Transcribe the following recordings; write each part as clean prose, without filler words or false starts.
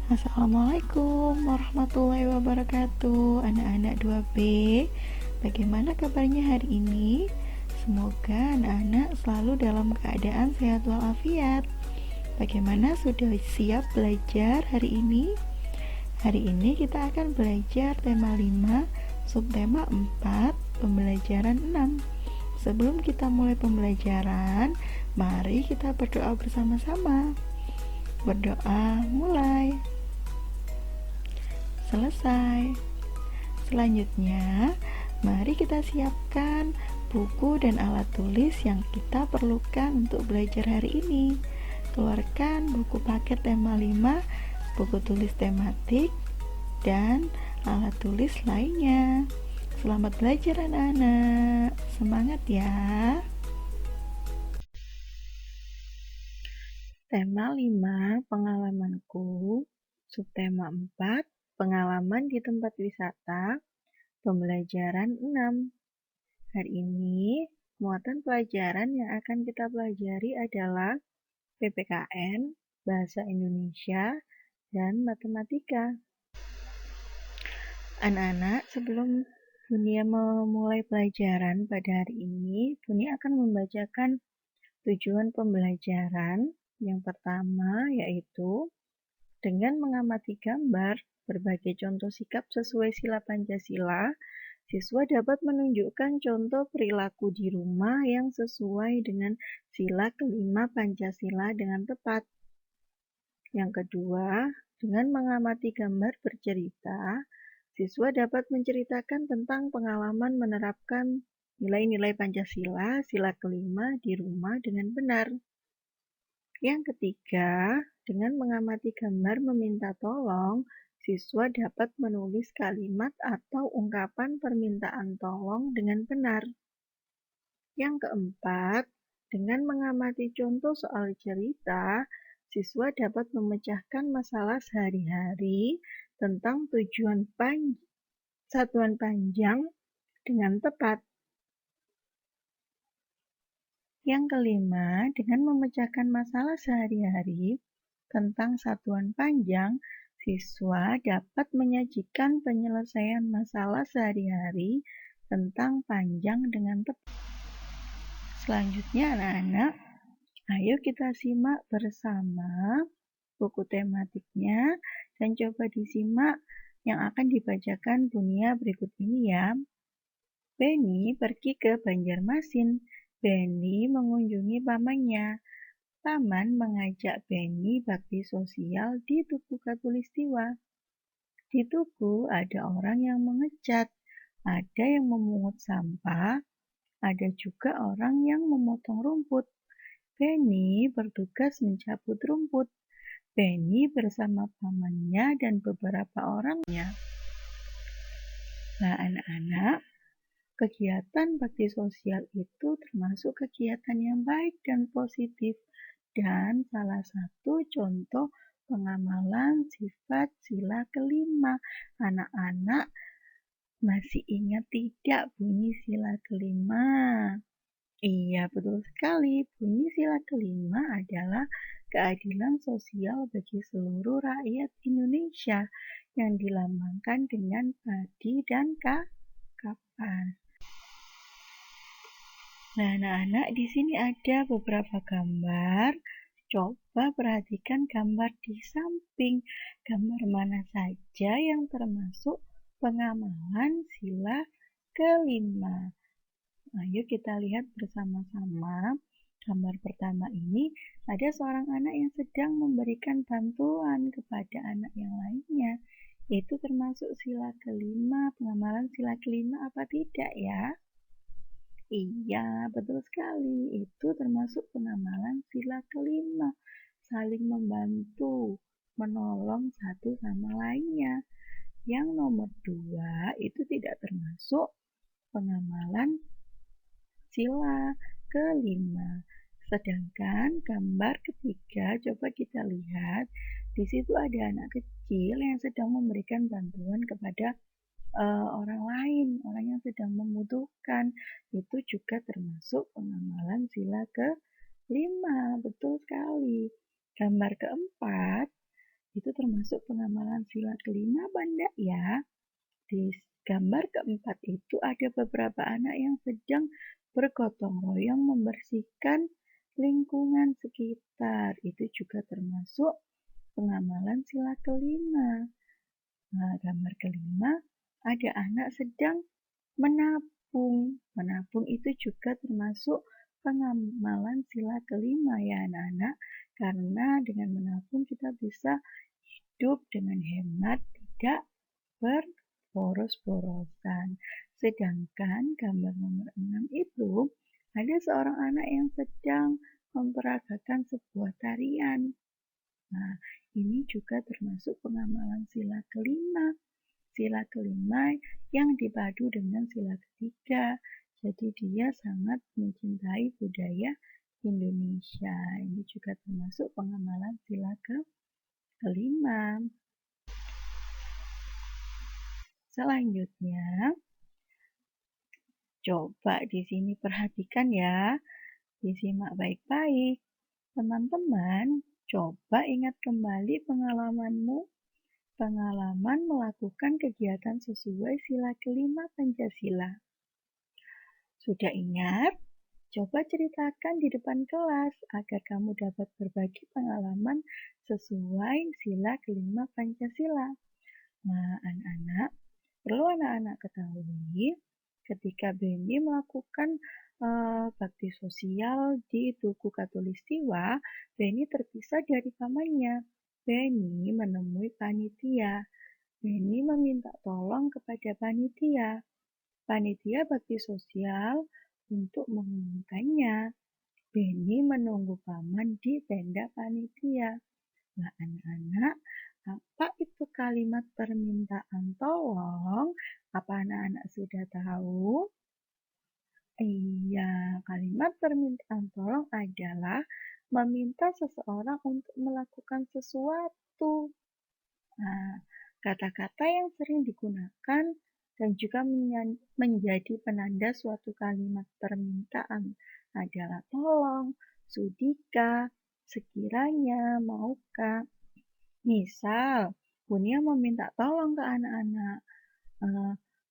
Assalamualaikum warahmatullahi wabarakatuh. Anak-anak 2B, bagaimana kabarnya hari ini? Semoga anak-anak selalu dalam keadaan sehat walafiat. Bagaimana, sudah siap belajar hari ini? Hari ini kita akan belajar tema 5, subtema 4, pembelajaran 6. Sebelum kita mulai pembelajaran, mari kita berdoa bersama-sama. Berdoa mulai. Selesai. Selanjutnya, mari kita siapkan buku dan alat tulis yang kita perlukan untuk belajar hari ini. Keluarkan buku paket tema 5, buku tulis tematik, dan alat tulis lainnya. Selamat belajar anak-anak. Semangat ya. Tema 5, pengalamanku. Subtema 4, pengalaman di tempat wisata. Pembelajaran 6. Hari ini, muatan pelajaran yang akan kita pelajari adalah PPKN, Bahasa Indonesia, dan Matematika. Anak-anak, sebelum Bunia memulai pelajaran pada hari ini, Bunia akan membacakan tujuan pembelajaran. Yang pertama yaitu dengan mengamati gambar berbagai contoh sikap sesuai sila Pancasila, siswa dapat menunjukkan contoh perilaku di rumah yang sesuai dengan sila kelima Pancasila dengan tepat. Yang kedua, dengan mengamati gambar bercerita, siswa dapat menceritakan tentang pengalaman menerapkan nilai-nilai Pancasila, sila kelima di rumah dengan benar. Yang ketiga, dengan mengamati gambar meminta tolong, siswa dapat menulis kalimat atau ungkapan permintaan tolong dengan benar. Yang keempat, dengan mengamati contoh soal cerita, siswa dapat memecahkan masalah sehari-hari tentang satuan panjang dengan tepat. Yang kelima, dengan memecahkan masalah sehari-hari tentang satuan panjang, siswa dapat menyajikan penyelesaian masalah sehari-hari tentang panjang dengan tepat. Selanjutnya anak-anak, ayo kita simak bersama buku tematiknya dan coba disimak yang akan dibacakan Bunia berikut ini ya. Beni pergi ke Banjarmasin. Beni mengunjungi pamannya. Paman mengajak Beni bakti sosial di Tugu Katulistiwa. Di Tugu ada orang yang mengecat, ada yang memungut sampah, ada juga orang yang memotong rumput. Beni bertugas mencabut rumput. Beni bersama pamannya dan beberapa orangnya. Nah anak-anak, kegiatan bakti sosial itu termasuk kegiatan yang baik dan positif, dan salah satu contoh pengamalan sifat sila kelima. Anak-anak masih ingat tidak bunyi sila kelima? Iya, betul sekali. Bunyi sila kelima adalah keadilan sosial bagi seluruh rakyat Indonesia yang dilambangkan dengan padi dan kapas. Nah, anak-anak, di sini ada beberapa gambar. Coba perhatikan gambar di samping. Gambar mana saja yang termasuk pengamalan sila kelima? Ayo kita lihat bersama-sama. Gambar pertama ini ada seorang anak yang sedang memberikan bantuan kepada anak yang lainnya. Itu termasuk sila kelima, pengamalan sila kelima apa tidak ya? Iya, betul sekali. Itu termasuk pengamalan sila kelima. Saling membantu, menolong satu sama lainnya. Yang nomor 2 itu tidak termasuk pengamalan sila kelima. Sedangkan gambar ketiga, coba kita lihat. Di situ ada anak kecil yang sedang memberikan bantuan kepada orang lain, orang yang sedang membutuhkan. Itu juga termasuk pengamalan sila kelima. Betul sekali. Gambar keempat, Itu termasuk pengamalan sila kelima, Banda ya. Di gambar keempat itu ada beberapa anak yang sedang bergotong royong membersihkan lingkungan sekitar. Itu juga termasuk pengamalan sila kelima. Nah, gambar kelima ada anak sedang menabung. Menabung itu juga termasuk pengamalan sila kelima ya anak-anak. Karena dengan menabung kita bisa hidup dengan hemat, tidak berboros-borosan. Sedangkan gambar nomor 6 itu ada seorang anak yang sedang memperagakan sebuah tarian. Nah, ini juga termasuk pengamalan sila kelima. Sila kelima yang dipadu dengan sila ketiga. Jadi dia sangat mencintai budaya Indonesia. Ini juga termasuk pengamalan sila kelima. Selanjutnya, coba di sini perhatikan ya, disimak baik-baik. Teman-teman, coba ingat kembali pengalaman melakukan kegiatan sesuai sila kelima Pancasila. Sudah ingat? Coba ceritakan di depan kelas agar kamu dapat berbagi pengalaman sesuai sila kelima Pancasila. Nah, anak-anak, perlu anak-anak ketahui ketika Beni melakukan bakti sosial di Tugu Katulistiwa, Beni terpisah dari pamannya. Beni menemui panitia. Beni meminta tolong kepada panitia. Panitia bakti sosial untuk mengumumkannya. Beni menunggu paman di tenda panitia. Nah, anak-anak, apa itu kalimat permintaan tolong? Apa anak-anak sudah tahu? Iya, kalimat permintaan tolong adalah meminta seseorang untuk melakukan sesuatu. Nah, kata-kata yang sering digunakan dan juga menjadi penanda suatu kalimat permintaan adalah tolong, sudika, sekiranya, maukah. Misal, Bunia meminta tolong ke anak-anak.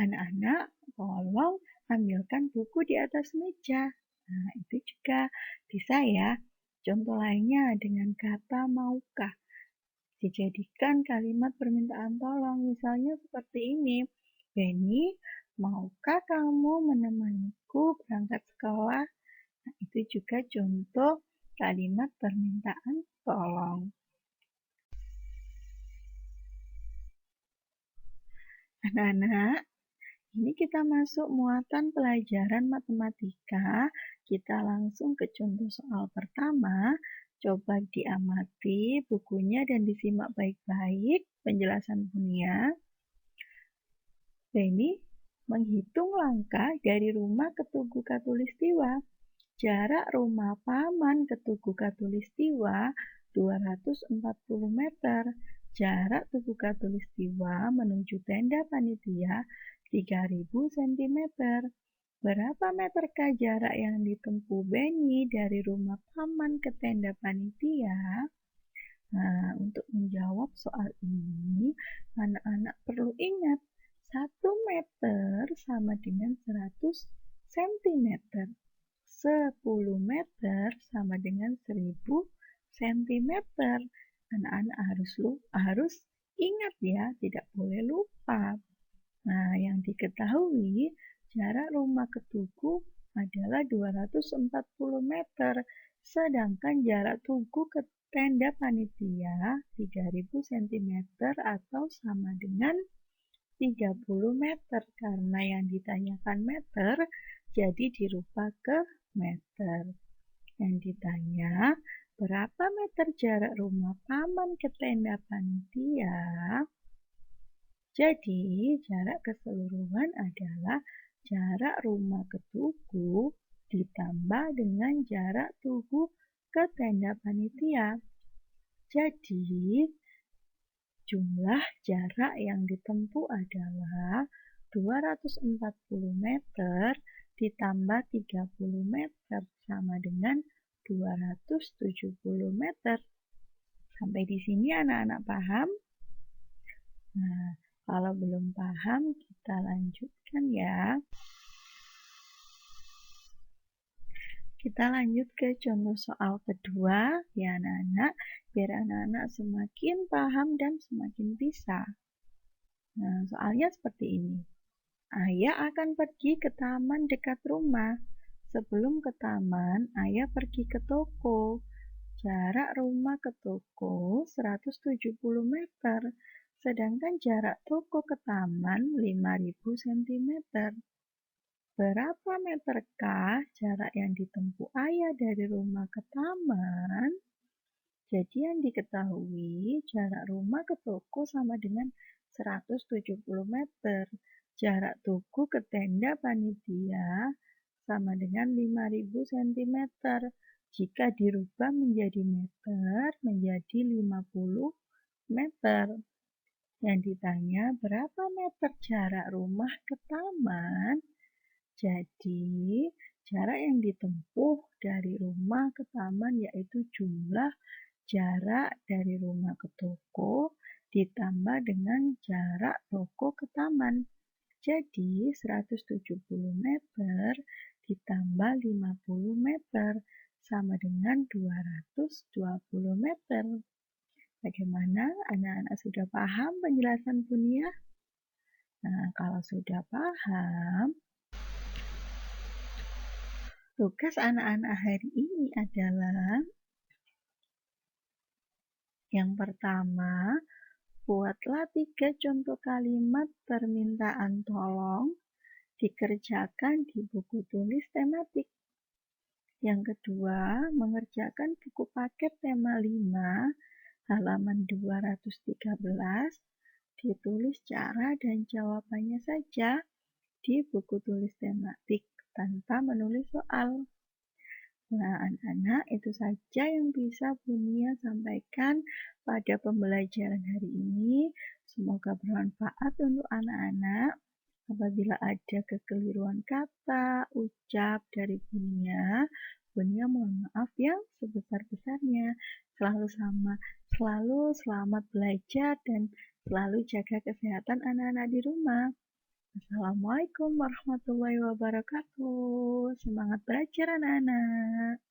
Anak-anak, tolong ambilkan buku di atas meja. Nah, itu juga bisa ya. Contoh lainnya dengan kata maukah. Dijadikan kalimat permintaan tolong. Misalnya seperti ini. Beni, maukah kamu menemaniku berangkat sekolah? Nah, itu juga contoh kalimat permintaan tolong. Anak-anak, ini kita masuk muatan pelajaran matematika. Kita langsung ke contoh soal pertama. Coba diamati bukunya dan disimak baik-baik penjelasan Bunia. Beni menghitung langkah dari rumah ke Tugu Katulistiwa. Jarak rumah paman ke Tugu Katulistiwa 240 meter. Jarak Tugu Katulistiwa menuju tenda panitia 3000 cm. Berapa meterkah jarak yang ditempuh Beni dari rumah paman ke tenda panitia? Nah, untuk menjawab soal ini, anak-anak perlu ingat 1 meter sama dengan 100 cm. 10 meter sama dengan 1000 cm. Anak-anak harus ingat ya, tidak boleh lupa. Nah, yang diketahui jarak rumah ke Tugu adalah 240 meter, sedangkan jarak Tugu ke tenda panitia 3000 cm atau sama dengan 30 meter. Karena yang ditanyakan meter, jadi dirubah ke meter. Yang ditanya, berapa meter jarak rumah paman ke tenda panitia? Jadi, jarak keseluruhan adalah jarak rumah ke Tugu ditambah dengan jarak Tugu ke tenda panitia. Jadi, jumlah jarak yang ditempuh adalah 240 meter ditambah 30 meter sama dengan 270 meter. Sampai di sini anak-anak paham? Nah, kalau belum paham, kita lanjutkan ya. Kita lanjut ke contoh soal kedua ya anak-anak, biar anak-anak semakin paham dan semakin bisa. Nah, soalnya seperti ini. Ayah akan pergi ke taman dekat rumah. Sebelum ke taman, ayah pergi ke toko. Jarak rumah ke toko 170 meter, sedangkan jarak toko ke taman 5.000 cm. Berapa meterkah jarak yang ditempuh ayah dari rumah ke taman? Jadi yang diketahui jarak rumah ke toko sama dengan 170 meter. Jarak toko ke tenda panitia sama dengan 5.000 cm. Jika dirubah menjadi meter, menjadi 50 meter. Yang ditanya berapa meter jarak rumah ke taman? Jadi, jarak yang ditempuh dari rumah ke taman yaitu jumlah jarak dari rumah ke toko ditambah dengan jarak toko ke taman. Jadi, 170 meter ditambah 50 meter sama dengan 220 meter. Bagaimana? Anak-anak sudah paham penjelasan Bunia? Nah, kalau sudah paham, tugas anak-anak hari ini adalah yang pertama, buatlah 3 contoh kalimat permintaan tolong dikerjakan di buku tulis tematik. Yang kedua, mengerjakan buku paket tema 5, halaman 213, ditulis cara dan jawabannya saja di buku tulis tematik tanpa menulis soal. Nah, anak-anak, itu saja yang bisa Bunia sampaikan pada pembelajaran hari ini. Semoga bermanfaat untuk anak-anak. Apabila ada kekeliruan kata, ucap dari Bunia mohon maaf yang sebesar-besarnya. Selalu selamat belajar dan selalu jaga kesehatan anak-anak di rumah. Assalamualaikum warahmatullahi wabarakatuh. Semangat belajar anak-anak.